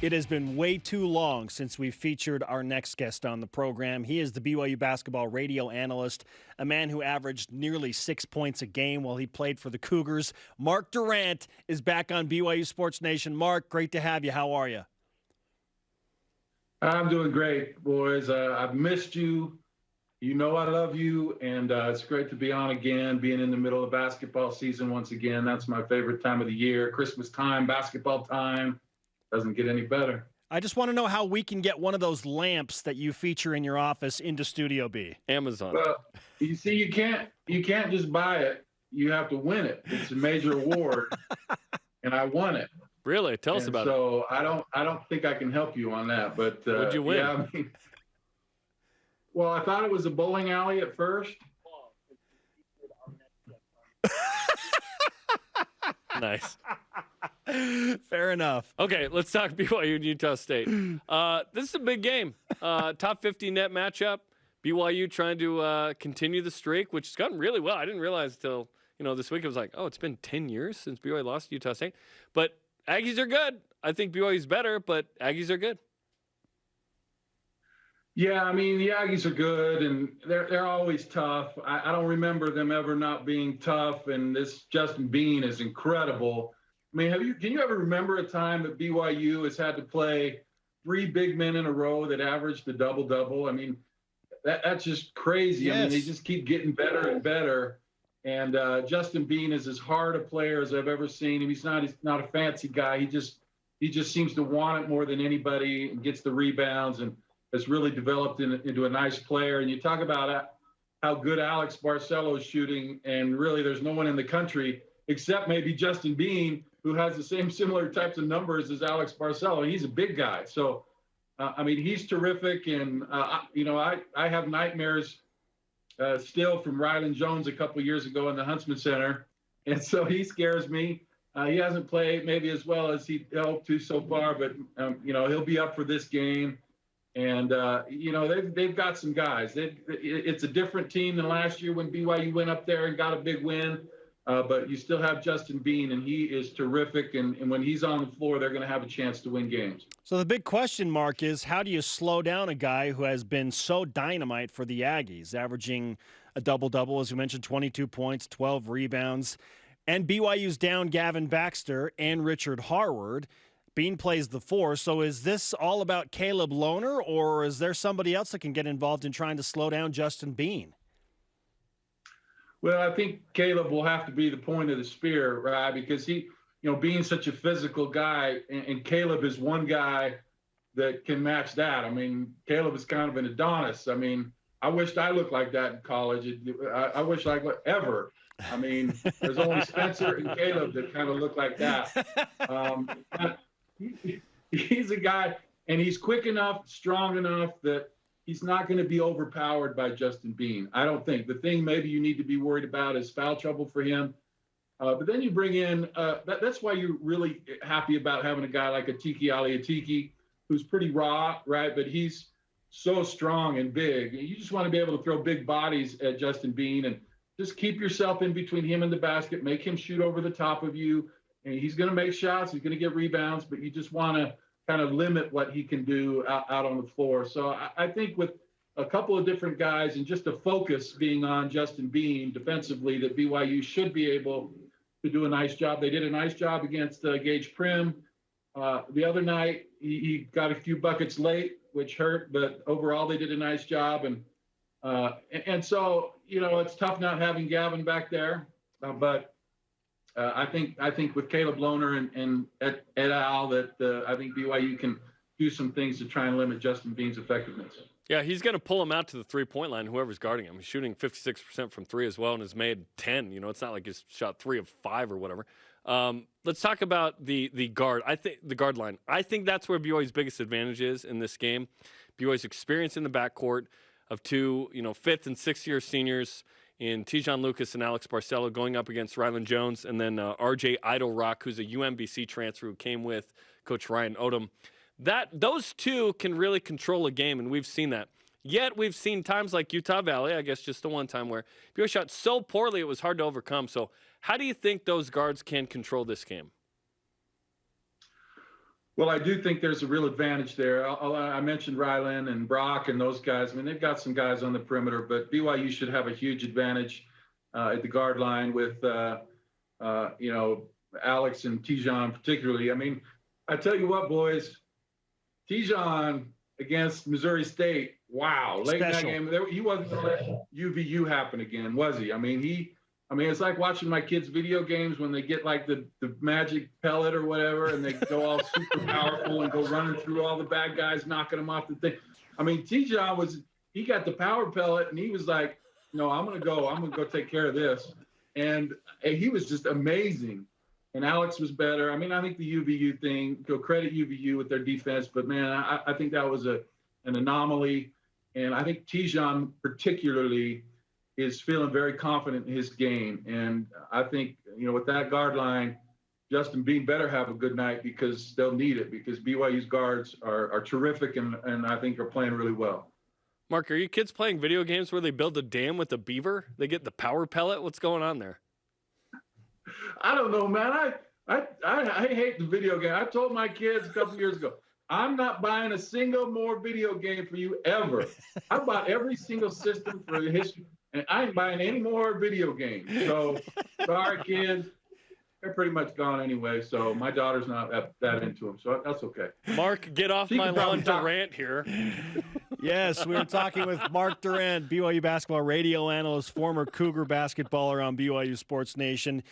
It has been way too long since we featured our next guest on the program. He is the BYU basketball radio analyst, a man who averaged nearly 6 points a game while he played for the Cougars. Mark Durrant is back on BYU Sports Nation. Mark, great to have you. How are you? I'm doing great, boys. I've missed you. You know I love you, and it's great to be on again, being in the middle of basketball season once again. That's my favorite time of the year. Christmas time, basketball time. Doesn't get any better. I just want to know how we can get one of those lamps that you feature in your office into Studio B. Amazon. Well, you see, you can't just buy it. You have to win it. It's a major award, and I won it. Really? Tell us about it. So I don't think I can help you on that. But what'd you win? Yeah, well, I thought it was a bowling alley at first. Nice. Fair enough. Okay, let's talk BYU and Utah State. This is a big game. Top 50 net matchup. BYU trying to continue the streak, which has gotten really well. I didn't realize until this week. I was like, oh, it's been 10 years since BYU lost to Utah State. But Aggies are good. I think BYU's better, but Aggies are good. Yeah, I mean, the Aggies are good, and they're always tough. I don't remember them ever not being tough, and this Justin Bean is incredible. I mean, can you ever remember a time that BYU has had to play 3 big men in a row that averaged a double-double? I mean, that's just crazy. Yes. I mean, they just keep getting better and better. And Justin Bean is as hard a player as I've ever seen him. He's not a fancy guy. He just seems to want it more than anybody and gets the rebounds and has really developed into a nice player. And you talk about how good Alex Barcelo's shooting, and really there's no one in the country except maybe Justin Bean who has the same similar types of numbers as Alex Barcelo. He's a big guy. So, I mean, he's terrific. And, I have nightmares still from Rylan Jones a couple of years ago in the Huntsman Center. And so he scares me. He hasn't played maybe as well as he hoped to so far, but, he'll be up for this game. And, they've got some guys. It's a different team than last year when BYU went up there and got a big win. But you still have Justin Bean, and he is terrific. And when he's on the floor, they're going to have a chance to win games. So the big question, Mark, is how do you slow down a guy who has been so dynamite for the Aggies, averaging a double-double, as you mentioned, 22 points, 12 rebounds. And BYU's down Gavin Baxter and Richard Harward. Bean plays the 4. So is this all about Caleb Lohner, or is there somebody else that can get involved in trying to slow down Justin Bean? Well, I think Caleb will have to be the point of the spear, right? Because he, being such a physical guy, and Caleb is one guy that can match that. I mean, Caleb is kind of an Adonis. I mean, I wished I looked like that in college. I wish I could ever. I mean, there's only Spencer and Caleb that kind of look like that. But he's a guy, and he's quick enough, strong enough that he's not going to be overpowered by Justin Bean, I don't think. The thing maybe you need to be worried about is foul trouble for him. But then you bring in that's why you're really happy about having a guy like a Tiki Aliatiki, who's pretty raw, right? But he's so strong and big. You just want to be able to throw big bodies at Justin Bean and just keep yourself in between him and the basket, make him shoot over the top of you. And he's going to make shots, he's going to get rebounds, but you just want to kind of limit what he can do out on the floor. So I think with a couple of different guys and just a focus being on Justin Bean defensively, that BYU should be able to do a nice job. They did a nice job against Gage Prim. The other night, he got a few buckets late, which hurt, but overall they did a nice job. And so, it's tough not having Gavin back there, but I think with Caleb Lohner and et al. That I think BYU can do some things to try and limit Justin Bean's effectiveness. Yeah, he's going to pull him out to the three-point line, whoever's guarding him. He's shooting 56% from 3 as well and has made 10. It's not like he's shot 3 of 5 or whatever. Let's talk about the guard. I think the guard line. I think that's where BYU's biggest advantage is in this game. BYU's experience in the backcourt of 2, 5th and 6th year seniors in Tijon Lucas and Alex Barcelo going up against Rylan Jones, and then RJ Idlerock, who's a UMBC transfer who came with Coach Ryan Odom. Those two can really control a game, and we've seen that. Yet we've seen times like Utah Valley, I guess just the one time, where BYU shot so poorly it was hard to overcome. So how do you think those guards can control this game? Well, I do think there's a real advantage there. I mentioned Rylan and Brock and those guys. I mean, they've got some guys on the perimeter, but BYU should have a huge advantage at the guard line with, Alex and Tijon particularly. I mean, I tell you what, boys, Tijon against Missouri State, wow. Late in that game, he wasn't going to let UVU happen again, was he? I mean, it's like watching my kids' video games when they get like the magic pellet or whatever, and they go all super powerful and go running through all the bad guys, knocking them off the thing. I mean, Tijon he got the power pellet, and he was like, no, I'm going to go take care of this. And he was just amazing. And Alex was better. I mean, I think the UVU thing, go credit UVU with their defense, but man, I think that was an anomaly. And I think Tijon particularly is feeling very confident in his game. And I think, with that guard line, Justin Bean better have a good night because they'll need it, because BYU's guards are terrific and I think are playing really well. Mark, are you kids playing video games where they build a dam with a beaver? They get the power pellet? What's going on there? I don't know, man. I hate the video game. I told my kids a couple years ago, I'm not buying a single more video game for you ever. I bought every single system for the history, and I ain't buying any more video games. So, sorry, kids. They're pretty much gone anyway, so my daughter's not that into them, so that's okay. Mark, get off my lawn, Durrant here. Yes, we were talking with Mark Durrant, BYU basketball radio analyst, former Cougar basketballer on BYU Sports Nation.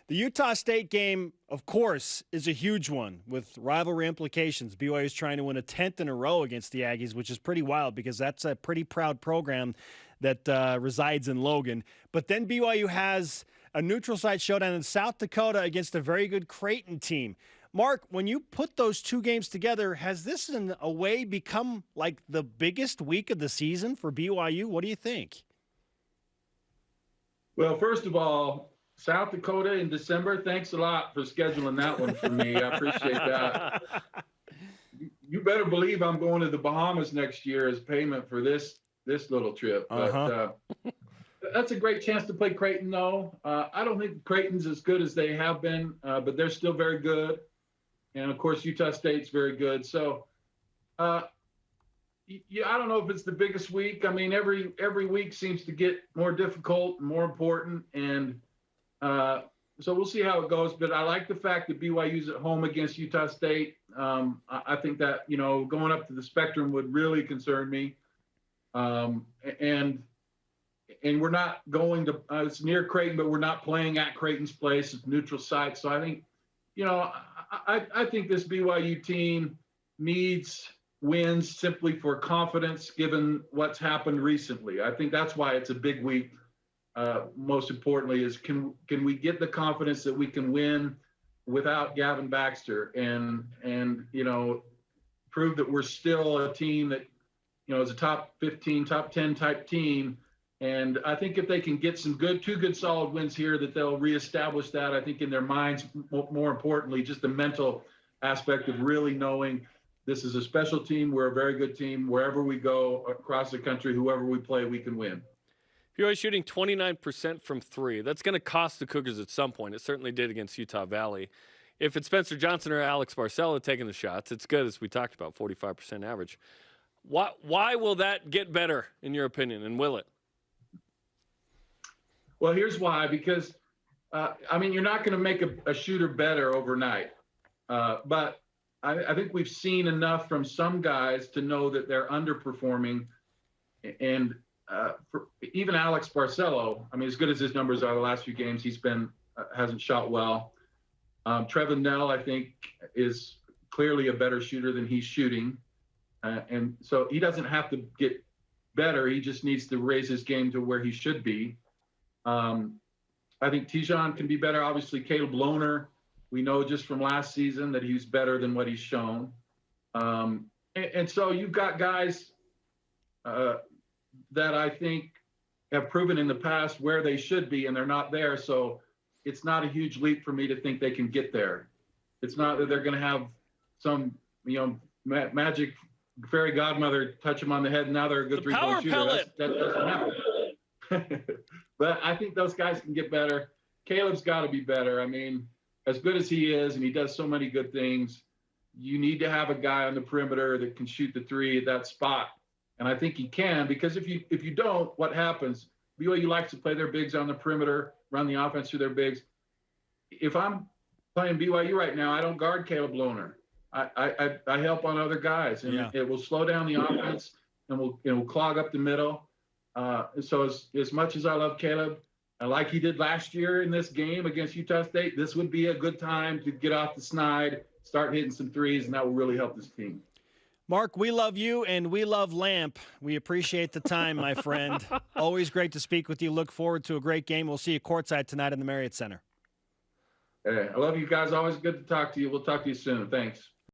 The Utah State game, of course, is a huge one with rivalry implications. BYU is trying to win a 10th in a row against the Aggies, which is pretty wild because that's a pretty proud program that resides in Logan. But then BYU has a neutral site showdown in South Dakota against a very good Creighton team. Mark, when you put those two games together, has this in a way become like the biggest week of the season for BYU? What do you think? Well, first of all, South Dakota in December, thanks a lot for scheduling that one for me. I appreciate that. You better believe I'm going to the Bahamas next year as payment for this little trip. But that's a great chance to play Creighton, though. I don't think Creighton's as good as they have been, but they're still very good. And, of course, Utah State's very good. So, I don't know if it's the biggest week. I mean, every week seems to get more difficult and more important. And so we'll see how it goes. But I like the fact that BYU's at home against Utah State. I think that, going up to the Spectrum would really concern me. And we're not going to it's near Creighton, but we're not playing at Creighton's place. It's neutral site. So I think, I think this BYU team needs wins simply for confidence, given what's happened recently. I think that's why it's a big week. Most importantly, is can we get the confidence that we can win without Gavin Baxter and prove that we're still a team that is a top 15, top 10 type team. And I think if they can get some two good solid wins here, that they'll reestablish that, I think, in their minds, more importantly, just the mental aspect of really knowing this is a special team. We're a very good team. Wherever we go across the country, whoever we play, we can win. BYU shooting 29% from three. That's going to cost the Cougars at some point. It certainly did against Utah Valley. If it's Spencer Johnson or Alex Barcelo taking the shots, it's good, as we talked about, 45% average. Why will that get better, in your opinion, and will it? Well, here's why. Because, you're not going to make a shooter better overnight. But I think we've seen enough from some guys to know that they're underperforming. And for even Alex Barcelo, as good as his numbers are the last few games, he's been hasn't shot well. Trevin Nell, I think, is clearly a better shooter than he's shooting. And so he doesn't have to get better. He just needs to raise his game to where he should be. I think Tijon can be better. Obviously, Caleb Lohner, we know just from last season that he's better than what he's shown. And so you've got guys that I think have proven in the past where they should be, and they're not there. So it's not a huge leap for me to think they can get there. It's not that they're going to have some, magic fairy godmother touch them on the head, and now they're a good three-point shooter. That doesn't happen. But I think those guys can get better. Caleb's got to be better. As good as he is, and he does so many good things, you need to have a guy on the perimeter that can shoot the three at that spot. And I think he can, because if you don't, what happens? BYU likes to play their bigs on the perimeter, run the offense through their bigs. If I'm playing BYU right now, I don't guard Caleb Lohner. I help on other guys, and it will slow down the offense, and it will clog up the middle. So as much as I love Caleb, like he did last year in this game against Utah State, this would be a good time to get off the snide, start hitting some threes, and that will really help this team. Mark, we love you and we love Lamp. We appreciate the time, my friend. Always great to speak with you. Look forward to a great game. We'll see you courtside tonight in the Marriott Center. Hey, I love you guys. Always good to talk to you. We'll talk to you soon. Thanks.